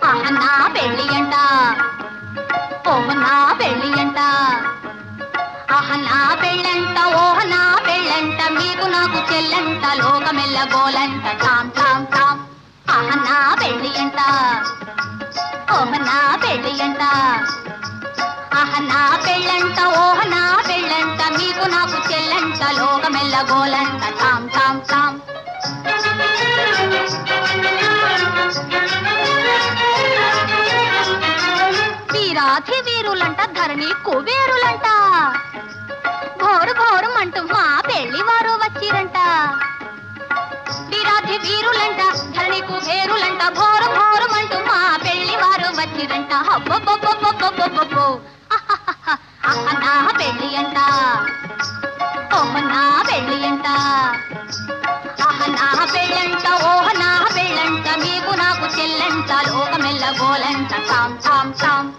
ఆహ నా పెళ్ళి అంట ఓహ నా పెళ్ళి అంట ఆహ నా పెళ్ళంట ఓహ నా పెళ్ళంట మీకు నాకు చెల్లంట లోకమెల్ల గోలంట టామ్ టామ్ టామ్ ఆహ నా పెళ్ళి అంట ఓహ నా పెళ్ళి అంట ఆహ నా పెళ్ళంట ఓహ నా పెళ్ళంట మీకు నాకు చెల్లంట లోకమెల్ల గోలంట టామ్ టామ్ టామ్ వీరాధి వీరులంట ధరణి కుబేరులంట భోరు భోరు అంటూ మా పెళ్లి వారు వచ్చిరంట వీరాధి వీరులంట ధరణి కుబేరులంట భోరు భోరు అంటూ మా పెళ్లి వారు వచ్చిరంట హబ్బబ్బబ్బబ్బబ్బబ్బబ్బో అహ నా పెళ్లి అంట ఓహ నా పెళ్లి అంట అహ నా పెళ్ళంట ఓహ నా పెళ్ళంట మీకు నాకు చెల్లంట లోకమెల్ల గోలంట టామ్ టామ్ టామ్